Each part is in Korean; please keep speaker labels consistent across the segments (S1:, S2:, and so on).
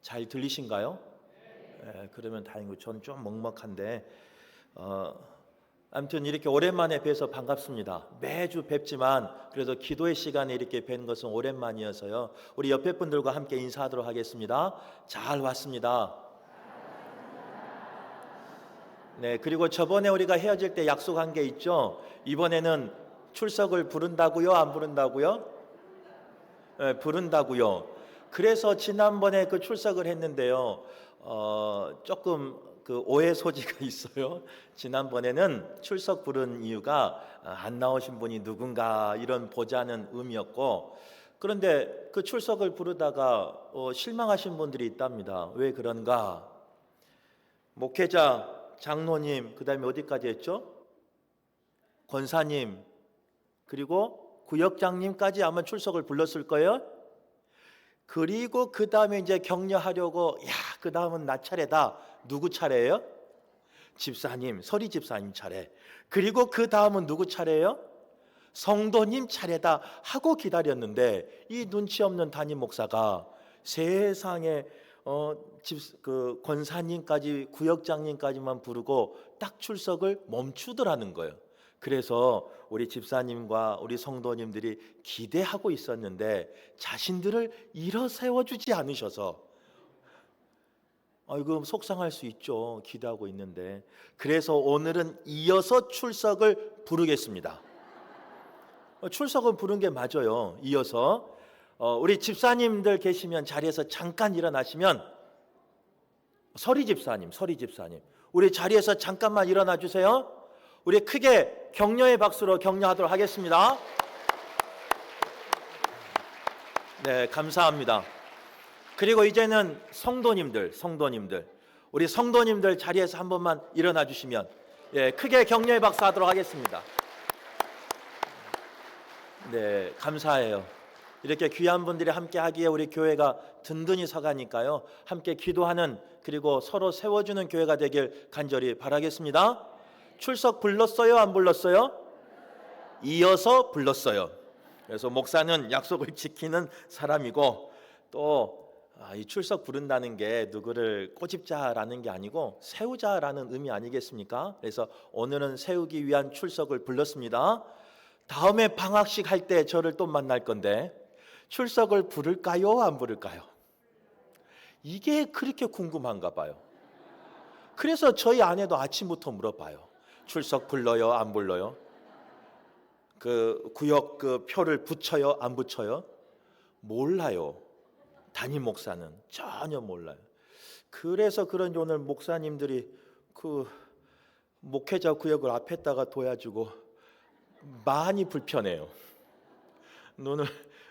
S1: 잘 들리신가요? 그러면 다행이고 전 좀 먹먹한데 아무튼 이렇게 오랜만에 뵈서 반갑습니다. 매주 뵙지만 그래도 기도의 시간에 이렇게 뵌 것은 오랜만이어서요. 우리 옆에 분들과 함께 인사하도록 하겠습니다. 잘 왔습니다. 네, 그리고 저번에 우리가 헤어질 때 약속한 게 있죠. 이번에는 출석을 부른다고요? 안 부른다고요? 부른다고요. 그래서 지난번에 그 출석을 했는데요. 조금 그 오해 소지가 있어요. 지난번에는 출석 부른 이유가 안 나오신 분이 누군가 이런 보자는 의미였고, 그런데 그 출석을 부르다가 실망하신 분들이 있답니다. 왜 그런가? 목회자, 장로님, 그다음에 어디까지 했죠? 권사님, 그리고 구역장님까지 아마 출석을 불렀을 거예요. 그리고 그 다음에 이제 격려하려고 그 다음은 나 차례다. 누구 차례예요? 집사님, 서리 집사님 차례. 그리고 그 다음은 누구 차례예요? 성도님 차례다 하고 기다렸는데 이 눈치 없는 담임 목사가 세상에 그 권사님까지 구역장님까지만 부르고 딱 출석을 멈추더라는 거예요. 그래서 우리 집사님과 우리 성도님들이 기대하고 있었는데 자신들을 일어세워주지 않으셔서 이거 속상할 수 있죠. 기대하고 있는데. 그래서 오늘은 이어서 출석을 부르겠습니다. 출석은 부른 게 맞아요. 이어서 우리 집사님들 계시면 자리에서 잠깐 일어나시면 서리 집사님 우리 자리에서 잠깐만 일어나 주세요. 우리 크게 격려의 박수로 격려하도록 하겠습니다. 네, 감사합니다. 그리고 이제는 성도님들 우리 성도님들 자리에서 한 번만 일어나 주시면 크게 격려의 박수 하도록 하겠습니다. 네, 감사해요. 이렇게 귀한 분들이 함께 하기에 우리 교회가 든든히 서가니까요. 함께 기도하는 그리고 서로 세워주는 교회가 되길 간절히 바라겠습니다. 출석 불렀어요? 안 불렀어요? 이어서 불렀어요. 그래서 목사는 약속을 지키는 사람이고 또 이 출석 부른다는 게 누구를 꼬집자라는 게 아니고 세우자라는 의미 아니겠습니까? 그래서 오늘은 세우기 위한 출석을 불렀습니다. 다음에 방학식 할 때 저를 또 만날 건데 출석을 부를까요? 안 부를까요? 이게 그렇게 궁금한가 봐요. 그래서 저희 아내도 아침부터 물어봐요. 출석 불러요? 안 불러요? 그 구역 그 표를 붙여요? 안 붙여요? 몰라요. 담임 목사는 전혀 몰라요. 그래서 그런지 오늘 목사님들이 그 목회자 구역을 앞에다가 둬가지고 많이 불편해요.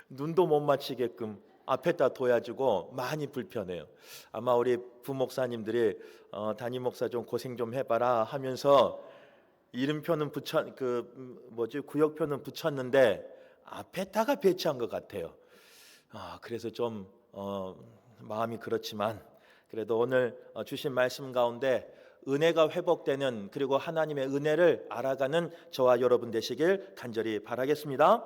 S1: 눈도 못 맞추게끔 앞에다 둬가지고 많이 불편해요. 아마 우리 부목사님들이 담임 목사 좀 고생 좀 해봐라 하면서 이름표는 구역표는 붙였는데 앞에다가 배치한 것 같아요. 그래서 좀 마음이 그렇지만 그래도 오늘 주신 말씀 가운데 은혜가 회복되는 그리고 하나님의 은혜를 알아가는 저와 여러분 되시길 간절히 바라겠습니다.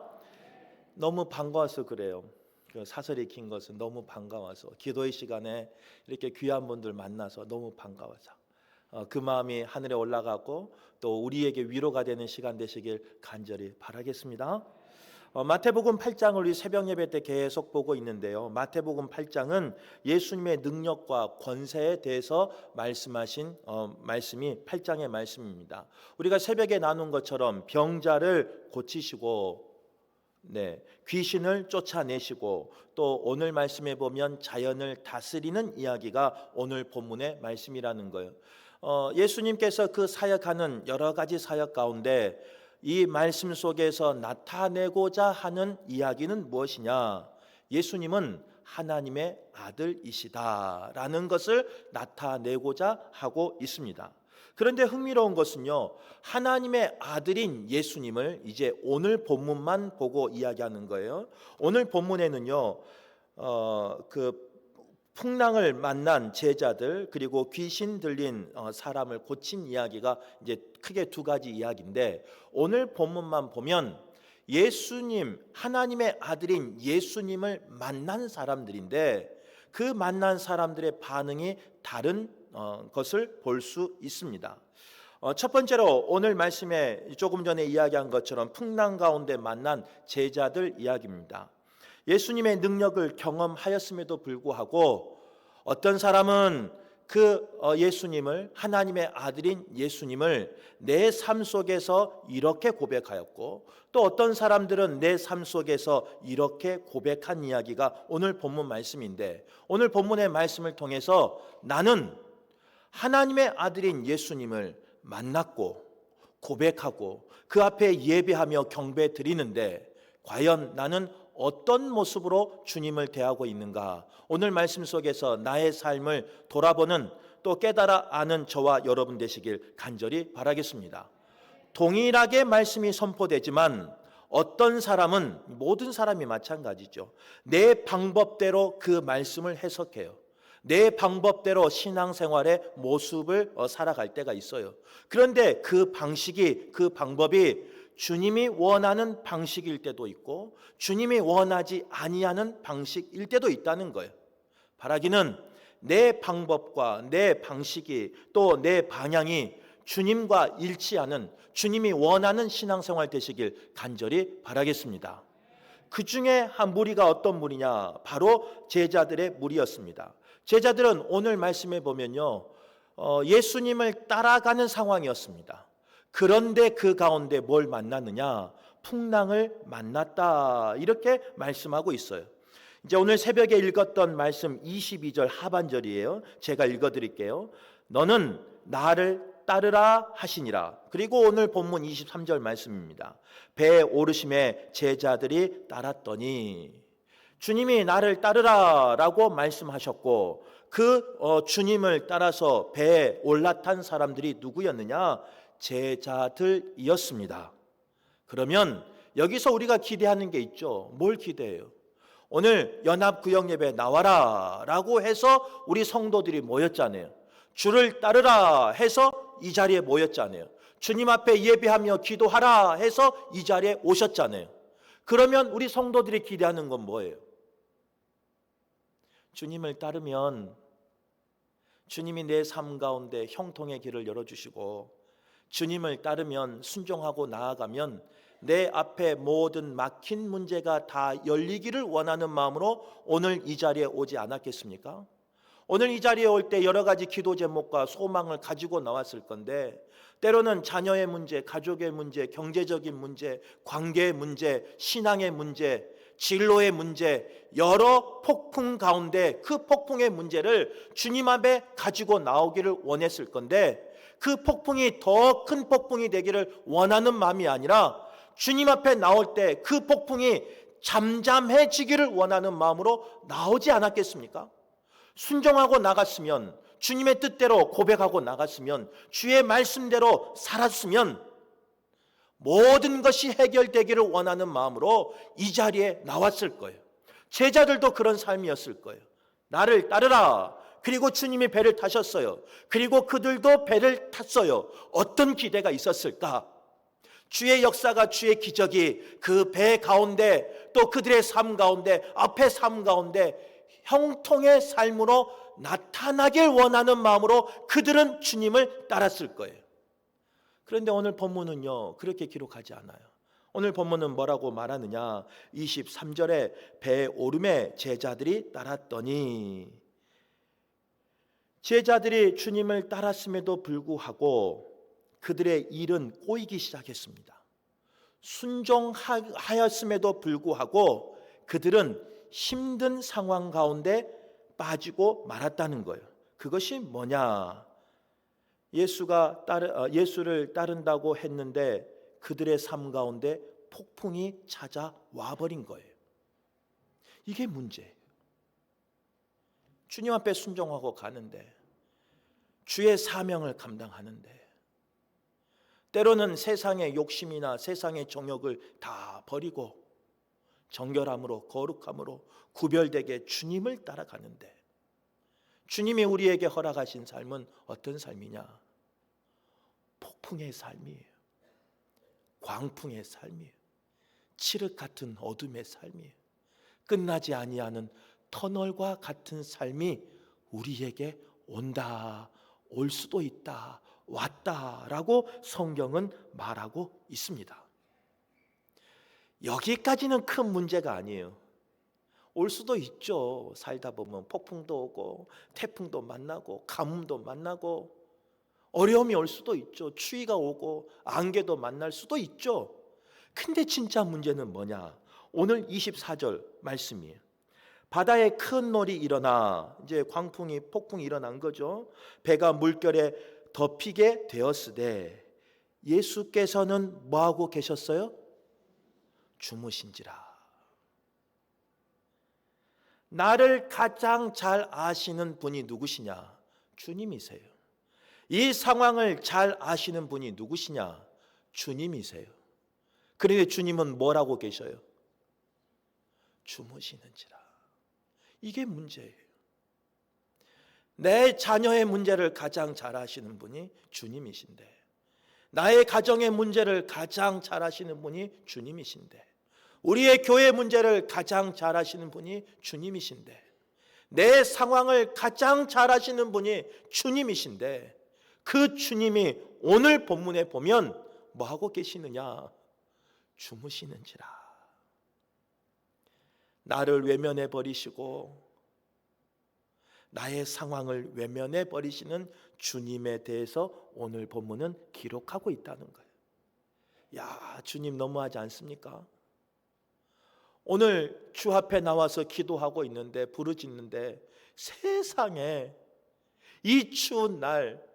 S1: 너무 반가워서 그래요. 그 사설이 긴 것은 너무 반가워서 기도의 시간에 이렇게 귀한 분들 만나서 너무 반가워서 그 마음이 하늘에 올라가고 또 우리에게 위로가 되는 시간 되시길 간절히 바라겠습니다. 마태복음 8장을 우리 새벽 예배 때 계속 보고 있는데요. 마태복음 8장은 예수님의 능력과 권세에 대해서 말씀하신 말씀이 8장의 말씀입니다. 우리가 새벽에 나눈 것처럼 병자를 고치시고 귀신을 쫓아내시고 또 오늘 말씀에 보면 자연을 다스리는 이야기가 오늘 본문의 말씀이라는 거예요. 예수님께서 그 사역하는 여러 가지 사역 가운데 이 말씀 속에서 나타내고자 하는 이야기는 무엇이냐? 예수님은 하나님의 아들이시다라는 것을 나타내고자 하고 있습니다. 그런데 흥미로운 것은요, 하나님의 아들인 예수님을 이제 오늘 본문만 보고 이야기하는 거예요. 오늘 본문에는요, 그 풍랑을 만난 제자들 그리고 귀신 들린 사람을 고친 이야기가 이제 크게 두 가지 이야기인데 오늘 본문만 보면 예수님, 하나님의 아들인 예수님을 만난 사람들인데 그 만난 사람들의 반응이 다른 것을 볼 수 있습니다. 첫 번째로 오늘 말씀에 조금 전에 이야기한 것처럼 풍랑 가운데 만난 제자들 이야기입니다. 예수님의 능력을 경험하였음에도 불구하고 어떤 사람은 그 예수님을, 하나님의 아들인 예수님을 내 삶 속에서 이렇게 고백하였고, 또 어떤 사람들은 내 삶 속에서 이렇게 고백한 이야기가 오늘 본문 말씀인데, 오늘 본문의 말씀을 통해서 나는 하나님의 아들인 예수님을 만났고 고백하고 그 앞에 예배하며 경배 드리는데, 과연 나는 어떤 모습으로 주님을 대하고 있는가? 오늘 말씀 속에서 나의 삶을 돌아보는, 또 깨달아 아는 저와 여러분 되시길 간절히 바라겠습니다. 동일하게 말씀이 선포되지만 어떤 사람은, 모든 사람이 마찬가지죠, 내 방법대로 그 말씀을 해석해요. 내 방법대로 신앙생활의 모습을 살아갈 때가 있어요. 그런데 그 방식이, 그 방법이 주님이 원하는 방식일 때도 있고 주님이 원하지 아니하는 방식일 때도 있다는 거예요. 바라기는 내 방법과 내 방식이, 또 내 방향이 주님과 일치하는, 주님이 원하는 신앙생활 되시길 간절히 바라겠습니다. 그 중에 한 무리가 어떤 무리냐? 바로 제자들의 무리였습니다. 제자들은 오늘 말씀에 보면요, 예수님을 따라가는 상황이었습니다. 그런데 그 가운데 뭘 만났느냐? 풍랑을 만났다, 이렇게 말씀하고 있어요. 이제 오늘 새벽에 읽었던 말씀 22절 하반절이에요. 제가 읽어드릴게요. 너는 나를 따르라 하시니라. 그리고 오늘 본문 23절 말씀입니다. 배에 오르심에 제자들이 따랐더니, 주님이 나를 따르라 라고 말씀하셨고, 그 주님을 따라서 배에 올라탄 사람들이 누구였느냐? 제자들이었습니다. 그러면 여기서 우리가 기대하는 게 있죠. 뭘 기대해요? 오늘 연합구역예배 나와라 라고 해서 우리 성도들이 모였잖아요. 주를 따르라 해서 이 자리에 모였잖아요. 주님 앞에 예배하며 기도하라 해서 이 자리에 오셨잖아요. 그러면 우리 성도들이 기대하는 건 뭐예요? 주님을 따르면 주님이 내 삶 가운데 형통의 길을 열어주시고, 주님을 따르면, 순종하고 나아가면 내 앞에 모든 막힌 문제가 다 열리기를 원하는 마음으로 오늘 이 자리에 오지 않았겠습니까? 오늘 이 자리에 올 때 여러 가지 기도 제목과 소망을 가지고 나왔을 건데, 때로는 자녀의 문제, 가족의 문제, 경제적인 문제, 관계의 문제, 신앙의 문제, 진로의 문제, 여러 폭풍 가운데 그 폭풍의 문제를 주님 앞에 가지고 나오기를 원했을 건데, 그 폭풍이 더 큰 폭풍이 되기를 원하는 마음이 아니라 주님 앞에 나올 때 그 폭풍이 잠잠해지기를 원하는 마음으로 나오지 않았겠습니까? 순종하고 나갔으면, 주님의 뜻대로 고백하고 나갔으면, 주의 말씀대로 살았으면 모든 것이 해결되기를 원하는 마음으로 이 자리에 나왔을 거예요. 제자들도 그런 삶이었을 거예요. 나를 따르라. 그리고 주님이 배를 타셨어요. 그리고 그들도 배를 탔어요. 어떤 기대가 있었을까? 주의 역사가, 주의 기적이 그 배 가운데, 또 그들의 삶 가운데, 앞의 삶 가운데 형통의 삶으로 나타나길 원하는 마음으로 그들은 주님을 따랐을 거예요. 그런데 오늘 본문은요, 그렇게 기록하지 않아요. 오늘 본문은 뭐라고 말하느냐? 23절에 배에 오름에 제자들이 따랐더니, 제자들이 주님을 따랐음에도 불구하고 그들의 일은 꼬이기 시작했습니다. 순종하였음에도 불구하고 그들은 힘든 상황 가운데 빠지고 말았다는 거예요. 그것이 뭐냐? 예수를 따른다고 했는데 그들의 삶 가운데 폭풍이 찾아와 버린 거예요. 이게 문제예요. 주님 앞에 순종하고 가는데, 주의 사명을 감당하는데, 때로는 세상의 욕심이나 세상의 정욕을 다 버리고 정결함으로, 거룩함으로 구별되게 주님을 따라가는데, 주님이 우리에게 허락하신 삶은 어떤 삶이냐? 폭풍의 삶이에요. 광풍의 삶이에요. 칠흑 같은 어둠의 삶이에요. 끝나지 아니하는 터널과 같은 삶이 우리에게 온다, 올 수도 있다, 왔다라고 성경은 말하고 있습니다. 여기까지는 큰 문제가 아니에요. 올 수도 있죠. 살다 보면 폭풍도 오고 태풍도 만나고 가뭄도 만나고 어려움이 올 수도 있죠. 추위가 오고 안개도 만날 수도 있죠. 근데 진짜 문제는 뭐냐? 오늘 24절 말씀이에요. 바다에 큰 놀이 일어나, 이제 광풍이 폭풍이 일어난 거죠. 배가 물결에 덮이게 되었으되 예수께서는 뭐하고 계셨어요? 주무신지라. 나를 가장 잘 아시는 분이 누구시냐? 주님이세요. 이 상황을 잘 아시는 분이 누구시냐? 주님이세요. 그런데 주님은 뭐라고 계셔요? 주무시는지라. 이게 문제예요. 내 자녀의 문제를 가장 잘 아시는 분이 주님이신데, 나의 가정의 문제를 가장 잘 아시는 분이 주님이신데, 우리의 교회 문제를 가장 잘 아시는 분이 주님이신데, 내 상황을 가장 잘 아시는 분이 주님이신데, 그 주님이 오늘 본문에 보면 뭐하고 계시느냐? 주무시는지라. 나를 외면해 버리시고 나의 상황을 외면해 버리시는 주님에 대해서 오늘 본문은 기록하고 있다는 거예요. 야, 주님 너무하지 않습니까? 오늘 주 앞에 나와서 기도하고 있는데, 부르짖는데, 세상에 이 추운 날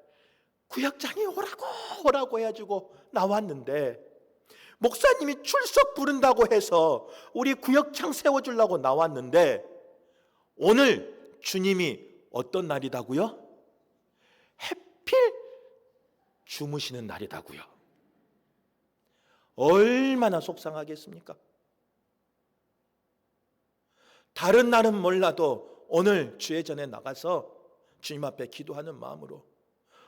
S1: 구역장에 오라고 해가지고 나왔는데, 목사님이 출석 부른다고 해서 우리 구역장 세워주려고 나왔는데, 오늘 주님이 어떤 날이다고요? 해필 주무시는 날이다고요. 얼마나 속상하겠습니까? 다른 날은 몰라도 오늘 주의 전에 나가서 주님 앞에 기도하는 마음으로,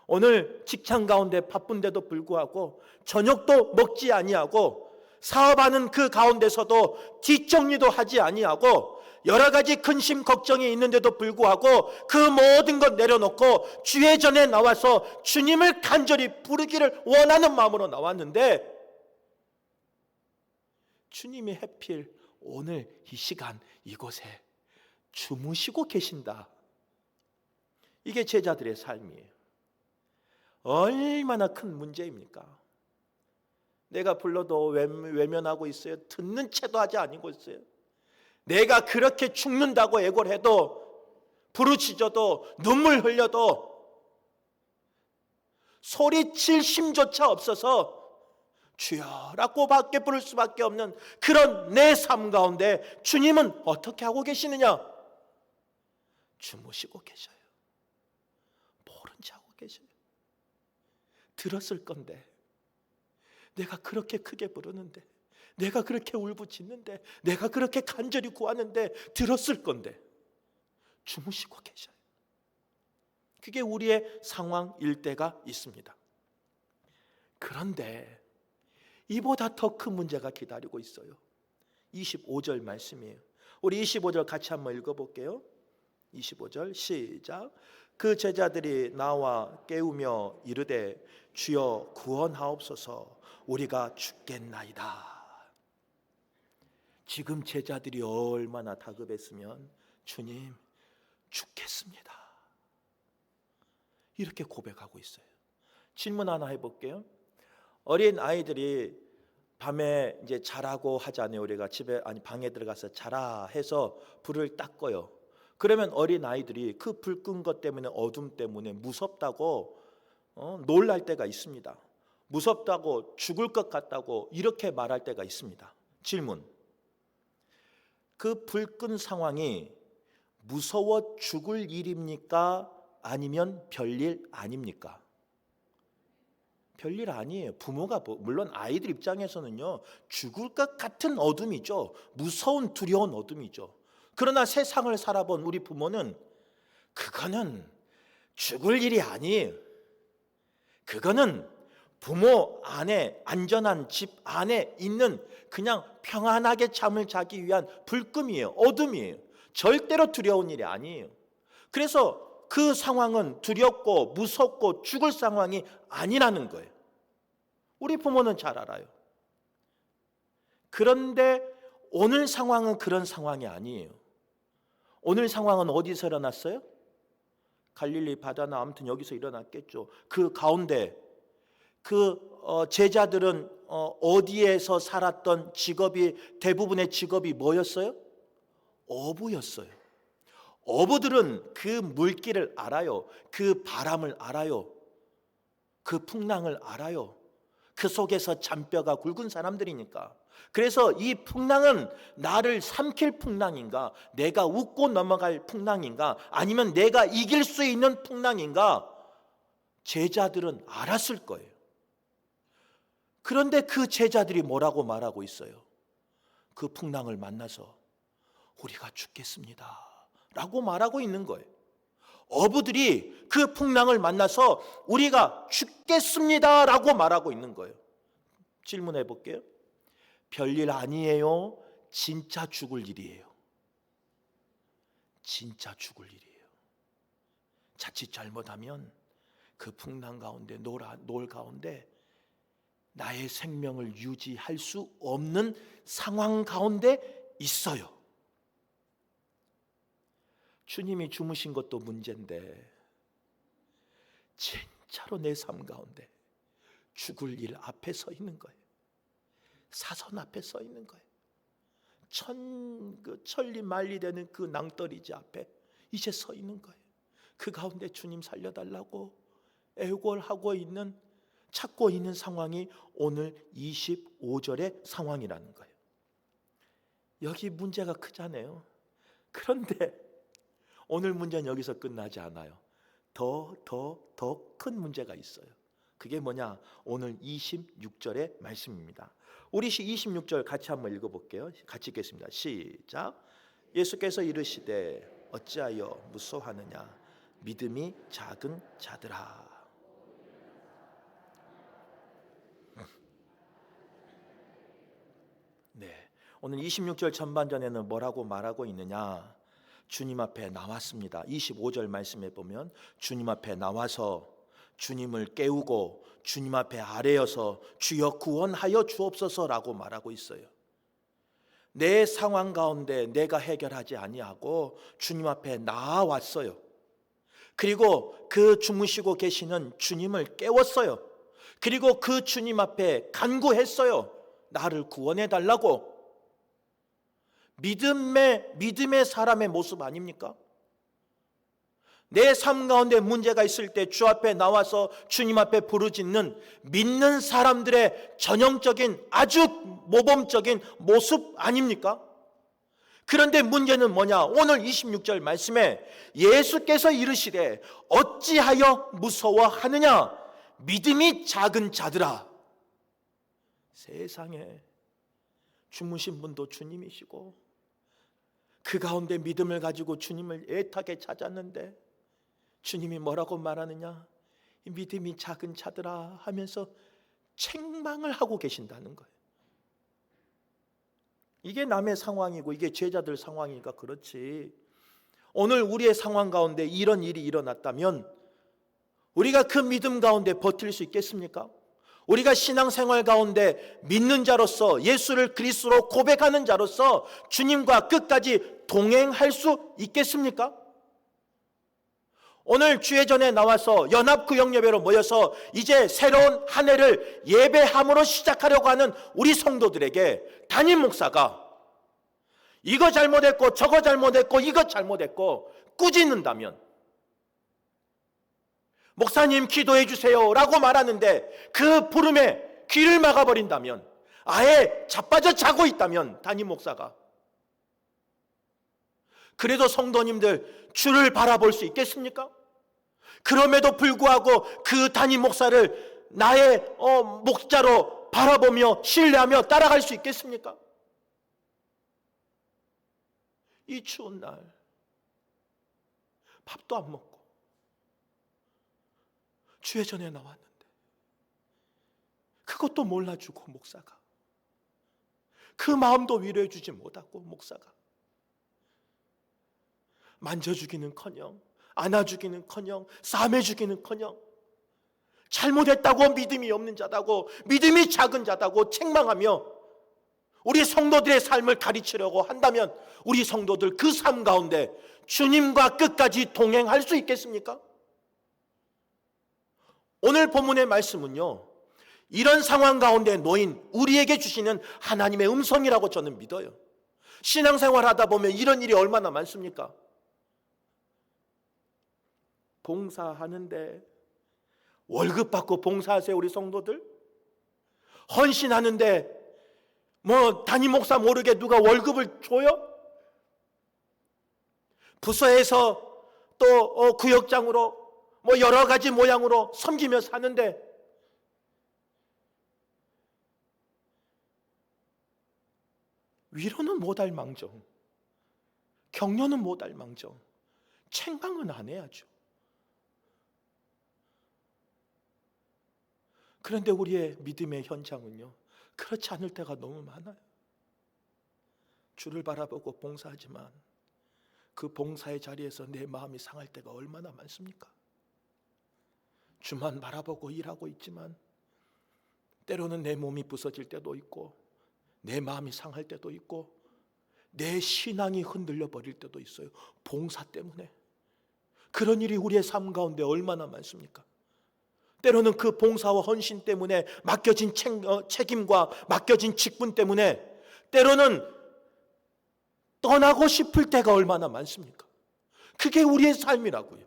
S1: 오늘 직장 가운데 바쁜데도 불구하고 저녁도 먹지 아니하고 사업하는 그 가운데서도 뒷정리도 하지 아니하고 여러 가지 근심 걱정이 있는데도 불구하고 그 모든 것 내려놓고 주의 전에 나와서 주님을 간절히 부르기를 원하는 마음으로 나왔는데, 주님이 하필 오늘 이 시간 이곳에 주무시고 계신다. 이게 제자들의 삶이에요. 얼마나 큰 문제입니까? 내가 불러도 외면하고 있어요. 듣는 채도 하지 아니고 있어요. 내가 그렇게 죽는다고 애고를 해도, 부르짖어도, 눈물 흘려도 소리칠 힘조차 없어서 주여라고 밖에 부를 수밖에 없는 그런 내 삶 가운데 주님은 어떻게 하고 계시느냐? 주무시고 계셔요. 모른 체 하고 계셔요. 들었을 건데, 내가 그렇게 크게 부르는데, 내가 그렇게 울부짖는데, 내가 그렇게 간절히 구하는데 들었을 건데 주무시고 계셔요. 그게 우리의 상황일 때가 있습니다. 그런데 이보다 더 큰 문제가 기다리고 있어요. 25절 말씀이에요. 우리 25절 같이 한번 읽어볼게요. 25절 시작. 그 제자들이 나와 깨우며 이르되 주여 구원하옵소서, 우리가 죽겠나이다. 지금 제자들이 얼마나 다급했으면 주님 죽겠습니다, 이렇게 고백하고 있어요. 질문 하나 해볼게요. 어린 아이들이 밤에 이제 자라고 하잖아요. 우리가 집에 방에 들어가서 자라 해서 불을 딱 꺼요. 그러면 어린 아이들이 그 불 끈 것 때문에, 어둠 때문에 무섭다고 놀랄 때가 있습니다. 무섭다고, 죽을 것 같다고 이렇게 말할 때가 있습니다. 질문. 그 불 끈 상황이 무서워 죽을 일입니까? 아니면 별일 아닙니까? 별일 아니에요. 부모가, 물론 아이들 입장에서는요, 죽을 것 같은 어둠이죠. 무서운 두려운 어둠이죠. 그러나 세상을 살아본 우리 부모는 그거는 죽을 일이 아니에요. 그거는 부모 안에, 안전한 집 안에 있는 그냥 평안하게 잠을 자기 위한 불금이에요. 어둠이에요. 절대로 두려운 일이 아니에요. 그래서 그 상황은 두렵고 무섭고 죽을 상황이 아니라는 거예요. 우리 부모는 잘 알아요. 그런데 오늘 상황은 그런 상황이 아니에요. 오늘 상황은 어디서 일어났어요? 갈릴리 바다나 아무튼 여기서 일어났겠죠. 그 가운데 제자들은 어디에서 살았던 직업이, 대부분의 직업이 뭐였어요? 어부였어요. 어부들은 그 물길을 알아요. 그 바람을 알아요. 그 풍랑을 알아요. 그 속에서 잔뼈가 굵은 사람들이니까. 그래서 이 풍랑은 나를 삼킬 풍랑인가, 내가 웃고 넘어갈 풍랑인가, 아니면 내가 이길 수 있는 풍랑인가, 제자들은 알았을 거예요. 그런데 그 제자들이 뭐라고 말하고 있어요? 그 풍랑을 만나서 우리가 죽겠습니다 라고 말하고 있는 거예요. 어부들이 그 풍랑을 만나서 우리가 죽겠습니다 라고 말하고 있는 거예요. 질문해 볼게요. 별일 아니에요? 진짜 죽을 일이에요? 진짜 죽을 일이에요. 자칫 잘못하면 그 풍랑 가운데 노을 가운데 나의 생명을 유지할 수 없는 상황 가운데 있어요. 주님이 주무신 것도 문제인데 진짜로 내 삶 가운데 죽을 일 앞에 서 있는 거예요. 사선 앞에 서 있는 거예요. 천리 말리 되는 그 낭떠러지 앞에 이제 서 있는 거예요. 그 가운데 주님 살려달라고 애걸하고 있는, 찾고 있는 상황이 오늘 25절의 상황이라는 거예요. 여기 문제가 크잖아요. 그런데 오늘 문제는 여기서 끝나지 않아요. 더 큰 문제가 있어요. 그게 뭐냐? 오늘 26절의 말씀입니다. 우리 26절 같이 한번 읽어볼게요. 같이 읽겠습니다. 시작. 예수께서 이르시되 어찌하여 무서워하느냐? 믿음이 작은 자들아. 네, 오늘 26절 전반전에는 뭐라고 말하고 있느냐? 주님 앞에 나왔습니다. 25절 말씀에 보면 주님 앞에 나와서 주님을 깨우고 주님 앞에 아뢰어서 주여 구원하여 주옵소서라고 말하고 있어요. 내 상황 가운데 내가 해결하지 아니하고 주님 앞에 나아왔어요. 그리고 그 주무시고 계시는 주님을 깨웠어요. 그리고 그 주님 앞에 간구했어요. 나를 구원해 달라고. 믿음의 사람의 모습 아닙니까? 내 삶 가운데 문제가 있을 때 주 앞에 나와서 주님 앞에 부르짖는 믿는 사람들의 전형적인 아주 모범적인 모습 아닙니까? 그런데 문제는 뭐냐? 오늘 26절 말씀에 예수께서 이르시되 어찌하여 무서워하느냐? 믿음이 작은 자들아. 세상에 주무신 분도 주님이시고 그 가운데 믿음을 가지고 주님을 애타게 찾았는데 주님이 뭐라고 말하느냐? 이 믿음이 작은 자들아 하면서 책망을 하고 계신다는 거예요. 이게 남의 상황이고 이게 제자들 상황이니까 그렇지. 오늘 우리의 상황 가운데 이런 일이 일어났다면 우리가 그 믿음 가운데 버틸 수 있겠습니까? 우리가 신앙생활 가운데 믿는 자로서 예수를 그리스도로 고백하는 자로서 주님과 끝까지 동행할 수 있겠습니까? 오늘 주회전에 나와서 연합구역예배로 모여서 이제 새로운 한 해를 예배함으로 시작하려고 하는 우리 성도들에게 담임 목사가 이거 잘못했고 저거 잘못했고 이거 잘못했고 꾸짖는다면, 목사님 기도해 주세요 라고 말하는데 그 부름에 귀를 막아버린다면, 아예 자빠져 자고 있다면 담임 목사가, 그래도 성도님들 주를 바라볼 수 있겠습니까? 그럼에도 불구하고 그 담임 목사를 나의 목자로 바라보며 신뢰하며 따라갈 수 있겠습니까? 이 추운 날 밥도 안 먹고 주회전에 나왔는데 그것도 몰라주고 목사가, 그 마음도 위로해 주지 못하고 목사가 만져주기는커녕 안아주기는커녕 싸매주기는커녕 잘못했다고 믿음이 없는 자다고 믿음이 작은 자다고 책망하며 우리 성도들의 삶을 가르치려고 한다면 우리 성도들 그 삶 가운데 주님과 끝까지 동행할 수 있겠습니까? 오늘 본문의 말씀은요, 이런 상황 가운데 놓인 우리에게 주시는 하나님의 음성이라고 저는 믿어요. 신앙생활 하다 보면 이런 일이 얼마나 많습니까? 봉사하는데 월급 받고 봉사하세요, 우리 성도들? 헌신하는데 담임 목사 모르게 누가 월급을 줘요? 부서에서 또 구역장으로 여러 가지 모양으로 섬기며 사는데 위로는 못할 망정, 격려는 못할 망정, 책망은 안 해야죠. 그런데 우리의 믿음의 현장은요, 그렇지 않을 때가 너무 많아요. 주를 바라보고 봉사하지만 그 봉사의 자리에서 내 마음이 상할 때가 얼마나 많습니까? 주만 바라보고 일하고 있지만 때로는 내 몸이 부서질 때도 있고 내 마음이 상할 때도 있고 내 신앙이 흔들려 버릴 때도 있어요. 봉사 때문에. 그런 일이 우리의 삶 가운데 얼마나 많습니까? 때로는 그 봉사와 헌신 때문에 맡겨진 책임과 맡겨진 직분 때문에 때로는 떠나고 싶을 때가 얼마나 많습니까? 그게 우리의 삶이라고요.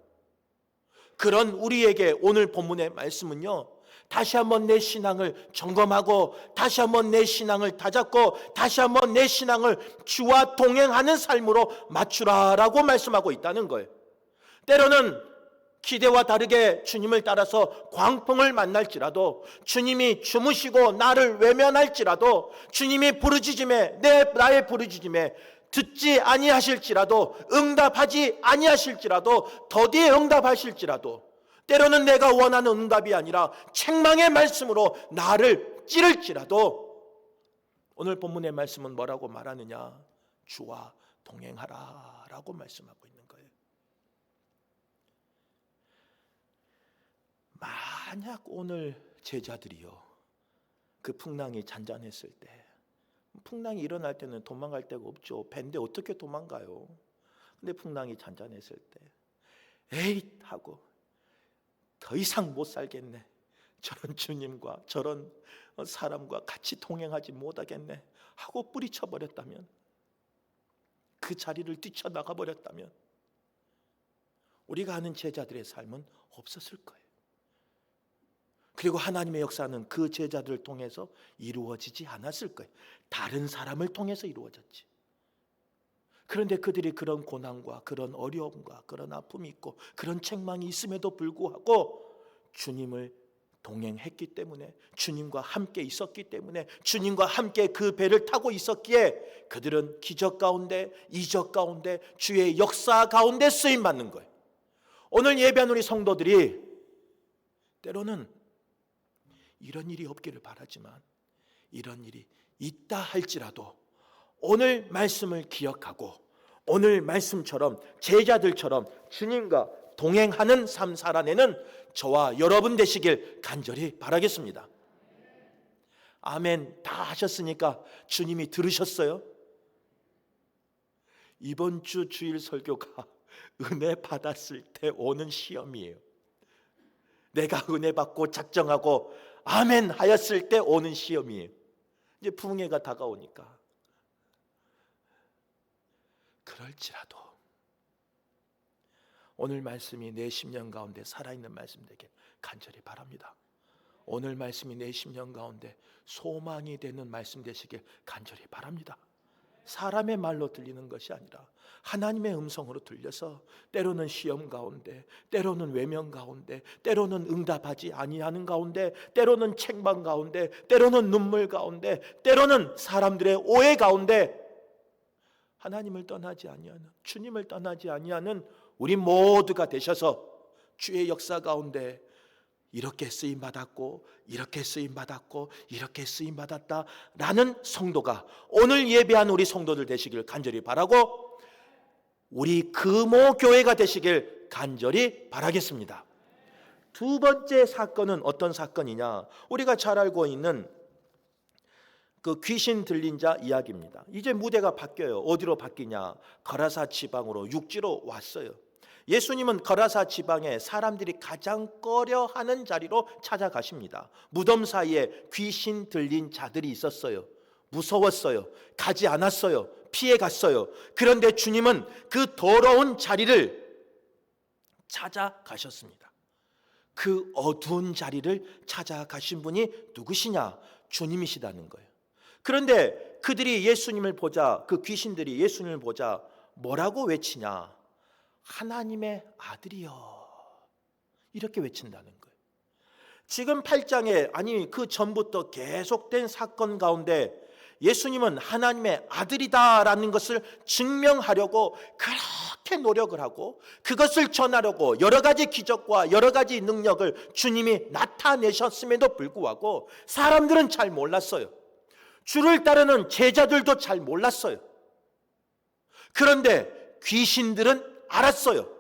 S1: 그런 우리에게 오늘 본문의 말씀은요, 다시 한번 내 신앙을 점검하고 다시 한번 내 신앙을 다잡고 다시 한번 내 신앙을 주와 동행하는 삶으로 맞추라라고 말씀하고 있다는 거예요. 때로는 기대와 다르게 주님을 따라서 광풍을 만날지라도, 주님이 주무시고 나를 외면할지라도, 주님이 부르짖음에 나의 부르짖음에 듣지 아니하실지라도, 응답하지 아니하실지라도, 더디에 응답하실지라도, 때로는 내가 원하는 응답이 아니라 책망의 말씀으로 나를 찌를지라도, 오늘 본문의 말씀은 뭐라고 말하느냐? 주와 동행하라 라고 말씀하고 있는 거예요. 만약 오늘 제자들이요, 그 풍랑이 잔잔했을 때, 풍랑이 일어날 때는 도망갈 데가 없죠. 밴데 어떻게 도망가요? 근데 풍랑이 잔잔했을 때 에잇 하고 더 이상 못 살겠네, 저런 주님과 저런 사람과 같이 동행하지 못하겠네 하고 뿌리쳐 버렸다면, 그 자리를 뛰쳐나가 버렸다면 우리가 아는 제자들의 삶은 없었을 거예요. 그리고 하나님의 역사는 그 제자들을 통해서 이루어지지 않았을 거예요. 다른 사람을 통해서 이루어졌지. 그런데 그들이 그런 고난과 그런 어려움과 그런 아픔이 있고 그런 책망이 있음에도 불구하고 주님을 동행했기 때문에, 주님과 함께 있었기 때문에, 주님과 함께 그 배를 타고 있었기에 그들은 기적 가운데, 이적 가운데, 주의 역사 가운데 쓰임받는 거예요. 오늘 예배한 우리 성도들이 때로는 이런 일이 없기를 바라지만 이런 일이 있다 할지라도 오늘 말씀을 기억하고 오늘 말씀처럼 제자들처럼 주님과 동행하는 삶 살아내는 저와 여러분 되시길 간절히 바라겠습니다. 아멘. 다 하셨으니까 주님이 들으셨어요? 이번 주 주일 설교가 은혜 받았을 때 오는 시험이에요. 내가 은혜 받고 작정하고 아멘 하였을 때 오는 시험이에요. 이제 부흥회가 다가오니까 그럴지라도 오늘 말씀이 내 심령 가운데 살아있는 말씀 되길 간절히 바랍니다. 오늘 말씀이 내 심령 가운데 소망이 되는 말씀 되시길 간절히 바랍니다. 사람의 말로 들리는 것이 아니라 하나님의 음성으로 들려서 때로는 시험 가운데, 때로는 외면 가운데, 때로는 응답하지 아니하는 가운데, 때로는 책망 가운데, 때로는 눈물 가운데, 때로는 사람들의 오해 가운데 하나님을 떠나지 아니하는, 주님을 떠나지 아니하는 우리 모두가 되셔서 주의 역사 가운데 이렇게 쓰임 받았고 이렇게 쓰임 받았고 이렇게 쓰임 받았다라는 성도가 오늘 예배한 우리 성도들 되시길 간절히 바라고, 우리 금오교회가 되시길 간절히 바라겠습니다. 두 번째 사건은 어떤 사건이냐? 우리가 잘 알고 있는 그 귀신 들린 자 이야기입니다. 이제 무대가 바뀌어요. 어디로 바뀌냐? 거라사 지방으로 육지로 왔어요. 예수님은 거라사 지방에 사람들이 가장 꺼려하는 자리로 찾아가십니다. 무덤 사이에 귀신 들린 자들이 있었어요. 무서웠어요. 가지 않았어요. 피해 갔어요. 그런데 주님은 그 더러운 자리를 찾아가셨습니다. 그 어두운 자리를 찾아가신 분이 누구시냐? 주님이시다는 거예요. 그런데 그들이 예수님을 보자, 그 귀신들이 예수님을 보자 뭐라고 외치냐? 하나님의 아들이여, 이렇게 외친다는 거예요. 지금 8장에 아니 그 전부터 계속된 사건 가운데 예수님은 하나님의 아들이다라는 것을 증명하려고 그렇게 노력을 하고 그것을 전하려고 여러 가지 기적과 여러 가지 능력을 주님이 나타내셨음에도 불구하고 사람들은 잘 몰랐어요. 주를 따르는 제자들도 잘 몰랐어요. 그런데 귀신들은 알았어요.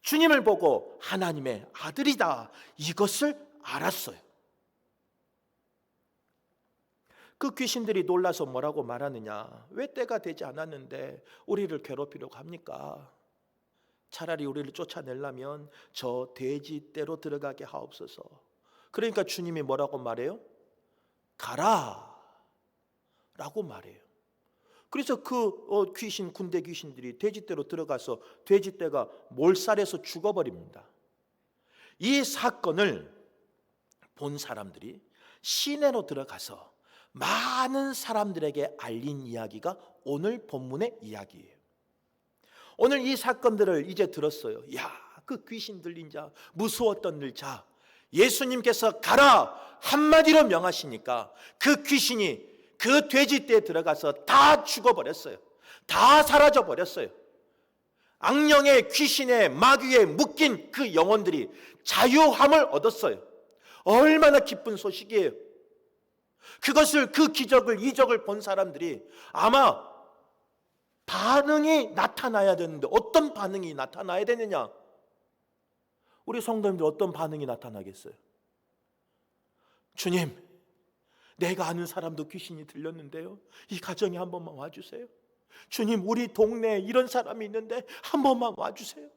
S1: 주님을 보고 하나님의 아들이다, 이것을 알았어요. 그 귀신들이 놀라서 뭐라고 말하느냐? 왜 때가 되지 않았는데 우리를 괴롭히려고 합니까? 차라리 우리를 쫓아내려면 저 돼지떼로 들어가게 하옵소서. 그러니까 주님이 뭐라고 말해요? 가라 라고 말해요. 그래서 그 귀신, 군대 귀신들이 돼지떼로 들어가서 돼지떼가 몰살해서 죽어버립니다. 이 사건을 본 사람들이 시내로 들어가서 많은 사람들에게 알린 이야기가 오늘 본문의 이야기예요. 오늘 이 사건들을 이제 들었어요. 야, 그 귀신 들린 자, 무서웠던 자, 예수님께서 가라 한마디로 명하시니까 그 귀신이 그 돼지떼에 들어가서 다 죽어버렸어요. 다 사라져버렸어요. 악령의, 귀신의, 마귀에 묶인 그 영혼들이 자유함을 얻었어요. 얼마나 기쁜 소식이에요. 그것을, 그 기적을, 이적을 본 사람들이 아마 반응이 나타나야 되는데 어떤 반응이 나타나야 되느냐? 우리 성도님들 어떤 반응이 나타나겠어요? 주님, 내가 아는 사람도 귀신이 들렸는데요, 이 가정에 한 번만 와주세요. 주님, 우리 동네에 이런 사람이 있는데 한 번만 와주세요.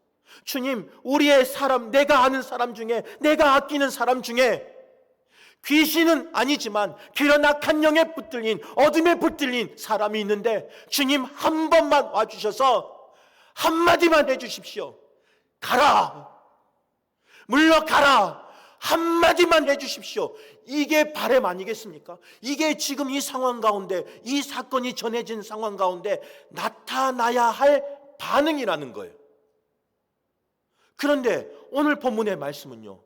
S1: 주님, 우리의 사람, 내가 아는 사람 중에, 내가 아끼는 사람 중에 귀신은 아니지만 그런 악한 영에 붙들린, 어둠에 붙들린 사람이 있는데 주님 한 번만 와주셔서 한마디만 해주십시오. 가라, 물러가라, 한마디만 해주십시오. 이게 바람 아니겠습니까? 이게 지금 이 상황 가운데, 이 사건이 전해진 상황 가운데 나타나야 할 반응이라는 거예요. 그런데 오늘 본문의 말씀은요,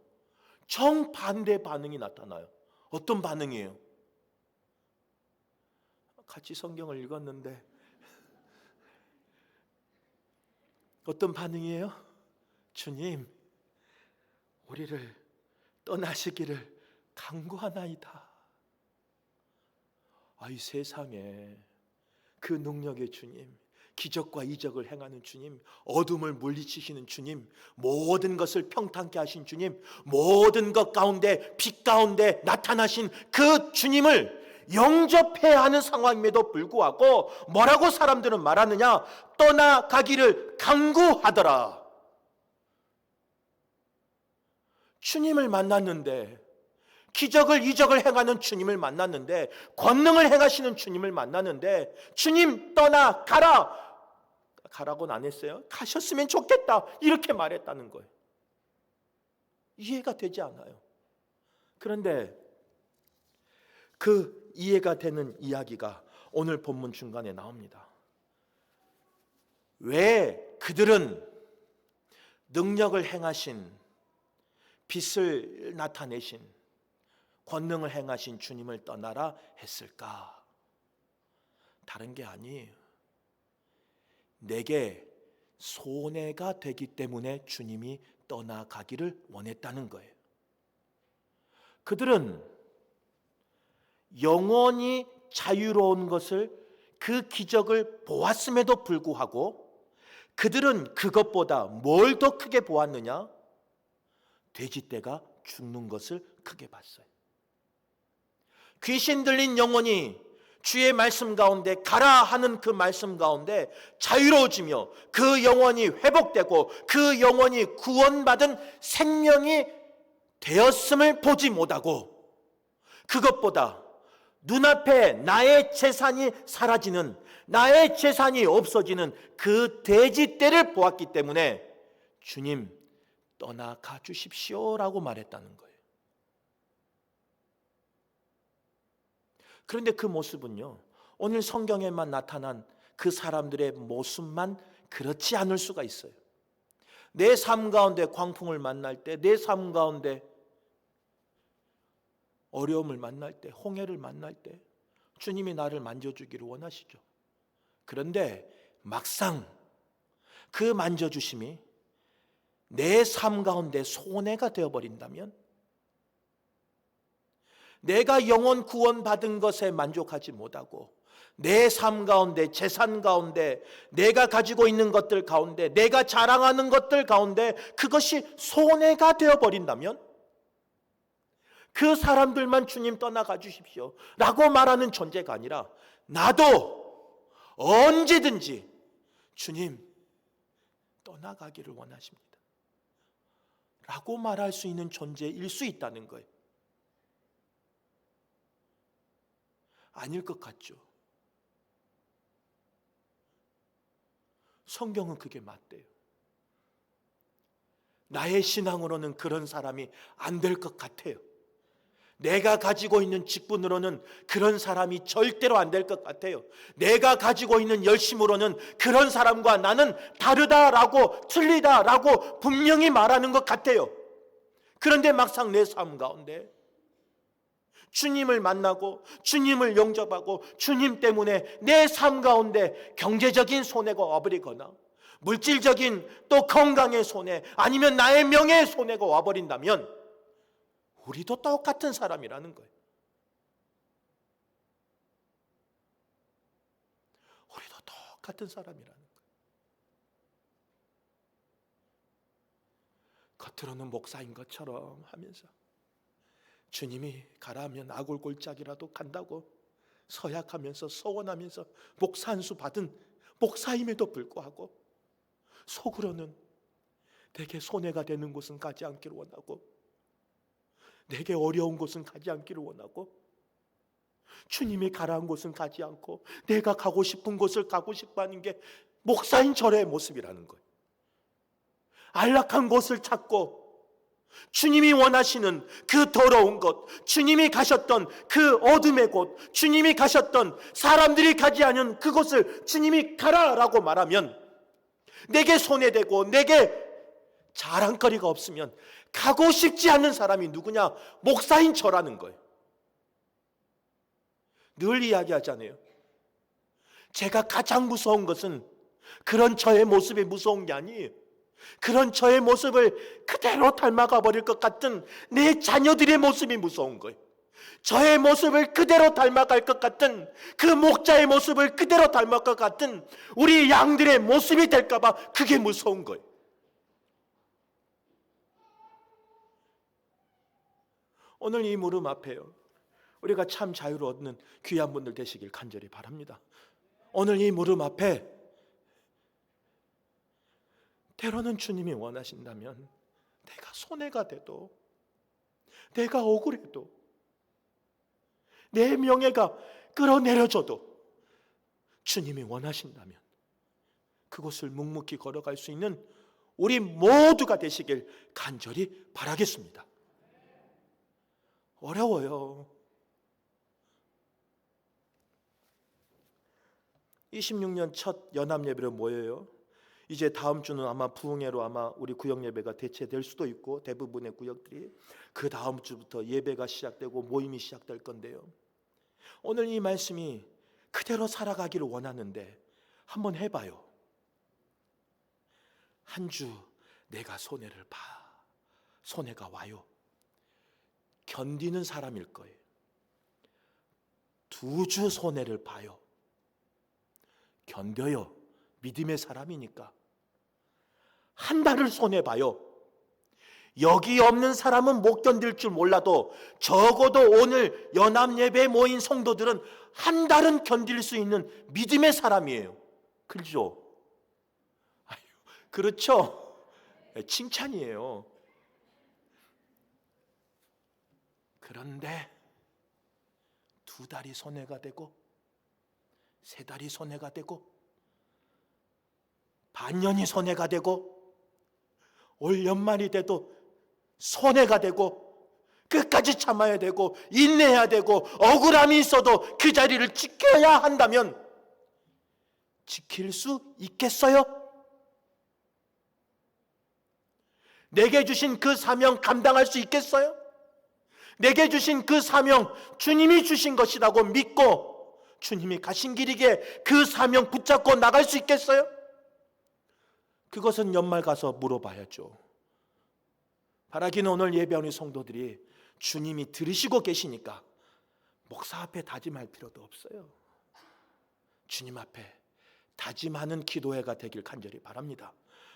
S1: 정반대 반응이 나타나요. 어떤 반응이에요? 같이 성경을 읽었는데 어떤 반응이에요? 주님, 우리를 떠나시기를 간구하나이다. 이 세상에 그 능력의 주님, 기적과 이적을 행하는 주님, 어둠을 물리치시는 주님, 모든 것을 평탄케 하신 주님, 모든 것 가운데, 빛 가운데 나타나신 그 주님을 영접해야 하는 상황임에도 불구하고 뭐라고 사람들은 말하느냐? 떠나가기를 간구하더라. 주님을 만났는데, 기적을 이적을 행하는 주님을 만났는데, 권능을 행하시는 주님을 만났는데, 주님 떠나가라, 가라고는 안 했어요. 가셨으면 좋겠다, 이렇게 말했다는 거예요. 이해가 되지 않아요. 그런데 그 이해가 되는 이야기가 오늘 본문 중간에 나옵니다. 왜 그들은 능력을 행하신, 빛을 나타내신, 권능을 행하신 주님을 떠나라 했을까? 다른 게 아니에요. 내게 손해가 되기 때문에 주님이 떠나가기를 원했다는 거예요. 그들은 영원히 자유로운 것을 그 기적을 보았음에도 불구하고 그들은 그것보다 뭘 더 크게 보았느냐? 돼지떼가 죽는 것을 크게 봤어요. 귀신 들린 영혼이 주의 말씀 가운데 가라 하는 그 말씀 가운데 자유로워지며 그 영혼이 회복되고 그 영혼이 구원받은 생명이 되었음을 보지 못하고, 그것보다 눈앞에 나의 재산이 사라지는, 나의 재산이 없어지는 그 돼지떼를 보았기 때문에 주님 떠나가 주십시오라고 말했다는 거예요. 그런데 그 모습은요, 오늘 성경에만 나타난 그 사람들의 모습만 그렇지 않을 수가 있어요. 내 삶 가운데 광풍을 만날 때, 내 삶 가운데 어려움을 만날 때, 홍해를 만날 때 주님이 나를 만져주기를 원하시죠. 그런데 막상 그 만져주심이 내 삶 가운데 손해가 되어버린다면, 내가 영혼 구원받은 것에 만족하지 못하고 내 삶 가운데, 재산 가운데, 내가 가지고 있는 것들 가운데, 내가 자랑하는 것들 가운데 그것이 손해가 되어버린다면, 그 사람들만 주님 떠나가 주십시오 라고 말하는 존재가 아니라 나도 언제든지 주님 떠나가기를 원하십니다 라고 말할 수 있는 존재일 수 있다는 거예요. 아닐 것 같죠? 성경은 그게 맞대요. 나의 신앙으로는 그런 사람이 안 될 것 같아요. 내가 가지고 있는 직분으로는 그런 사람이 절대로 안 될 것 같아요. 내가 가지고 있는 열심으로는 그런 사람과 나는 다르다라고, 틀리다라고 분명히 말하는 것 같아요. 그런데 막상 내 삶 가운데 주님을 만나고 주님을 영접하고 주님 때문에 내 삶 가운데 경제적인 손해가 와버리거나 물질적인 또 건강의 손해, 아니면 나의 명예의 손해가 와버린다면 우리도 똑같은 사람이라는 거예요. 우리도 똑같은 사람이라는 거예요. 겉으로는 목사인 것처럼 하면서 주님이 가라 하면 아골골짝이라도 간다고 서약하면서 서원하면서 목사 안수 받은 목사임에도 불구하고 속으로는 내게 손해가 되는 곳은 가지 않기를 원하고, 내게 어려운 곳은 가지 않기를 원하고, 주님이 가라한 곳은 가지 않고 내가 가고 싶은 곳을 가고 싶어하는 게 목사인 저의 모습이라는 거예요. 안락한 곳을 찾고 주님이 원하시는 그 더러운 곳, 주님이 가셨던 그 어둠의 곳, 주님이 가셨던 사람들이 가지 않은 그곳을 주님이 가라라고 말하면 내게 손해되고 내게 자랑거리가 없으면 가고 싶지 않은 사람이 누구냐? 목사인 저라는 거예요. 늘 이야기하잖아요. 제가 가장 무서운 것은 그런 저의 모습이 무서운 게 아니에요. 그런 저의 모습을 그대로 닮아가 버릴 것 같은 내 자녀들의 모습이 무서운 거예요. 저의 모습을 그대로 닮아갈 것 같은 그 목자의 모습을 그대로 닮아갈 것 같은 우리 양들의 모습이 될까 봐 그게 무서운 거예요. 오늘 이 무릎 앞에요, 우리가 참 자유를 얻는 귀한 분들 되시길 간절히 바랍니다. 오늘 이 무릎 앞에 때로는 주님이 원하신다면 내가 손해가 돼도, 내가 억울해도, 내 명예가 끌어내려져도 주님이 원하신다면 그곳을 묵묵히 걸어갈 수 있는 우리 모두가 되시길 간절히 바라겠습니다. 어려워요. 26년 첫 연합예배로 모여요. 이제 다음 주는 아마 부흥회로 아마 우리 구역 예배가 대체될 수도 있고, 대부분의 구역들이 그 다음 주부터 예배가 시작되고 모임이 시작될 건데요. 오늘 이 말씀이 그대로 살아가기를 원하는데 한번 해봐요. 한 주 내가 손해를 봐, 손해가 와요. 견디는 사람일 거예요. 2주 손해를 봐요. 견뎌요. 믿음의 사람이니까. 한 달을 손해봐요. 여기 없는 사람은 못 견딜 줄 몰라도 적어도 오늘 연합예배에 모인 성도들은 한 달은 견딜 수 있는 믿음의 사람이에요. 그렇죠? 아유, 그렇죠? 칭찬이에요. 그런데 2달이 손해가 되고 3달이 손해가 되고 반년이 손해가 되고 올 연말이 돼도 손해가 되고 끝까지 참아야 되고 인내해야 되고 억울함이 있어도 그 자리를 지켜야 한다면 지킬 수 있겠어요? 내게 주신 그 사명 감당할 수 있겠어요? 내게 주신 그 사명 주님이 주신 것이라고 믿고 주님이 가신 길이기에 그 사명 붙잡고 나갈 수 있겠어요? 그것은 연말 가서 물어봐야죠. 바라기는 오늘 예배하는 성도들이 주님이 들으시고 계시니까 목사 앞에 다짐할 필요도 없어요. 주님 앞에 다짐하는 기도회가 되길 간절히 바랍니다.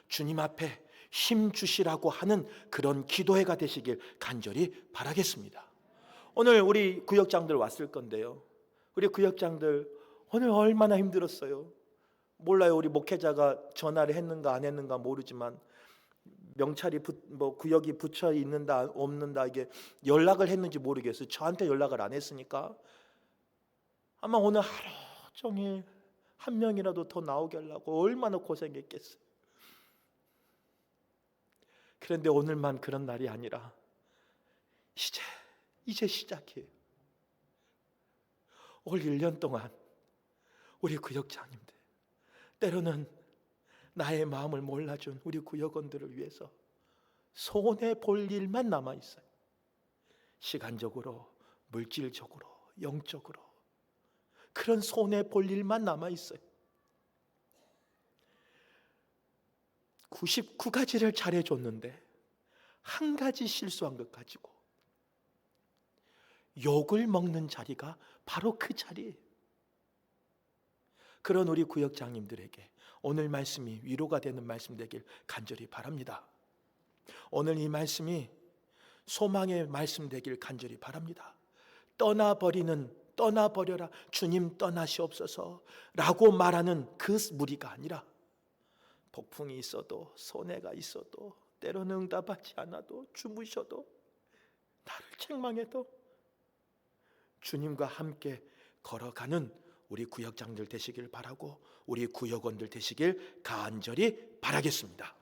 S1: 주님 앞에 힘 주시라고 하는 그런 기도회가 되시길 간절히 바라겠습니다. 오늘 우리 구역장들 왔을 건데요. 우리 구역장들 오늘 얼마나 힘들었어요. 몰라요. 우리 목회자가 전화를 했는가 안 했는가 모르지만 명찰이 구역이 붙여 있는다 없는다 이게 연락을 했는지 모르겠어요. 저한테 연락을 안 했으니까 아마 오늘 하루 종일 한 명이라도 더 나오게 하려고 얼마나 고생했겠어요. 그런데 오늘만 그런 날이 아니라 이제 시작이에요. 올 1년 동안 우리 구역장님들 때로는 나의 마음을 몰라준 우리 구역원들을 위해서 손해볼 일만 남아있어요. 시간적으로, 물질적으로, 영적으로 그런 손해볼 일만 남아있어요. 99가지를 잘해줬는데 한 가지 실수한 것 가지고 욕을 먹는 자리가 바로 그 자리예요. 그런 우리 구역장님들에게 오늘 말씀이 위로가 되는 말씀 되길 간절히 바랍니다. 오늘 이 말씀이 소망의 말씀 되길 간절히 바랍니다. 떠나버려라 주님 떠나시옵소서 라고 말하는 그 무리가 아니라 폭풍이 있어도 손해가 있어도 때로는 응답하지 않아도 주무셔도 나를 책망해도 주님과 함께 걸어가는 우리 구역장들 되시길 바라고 우리 구역원들 되시길 간절히 바라겠습니다.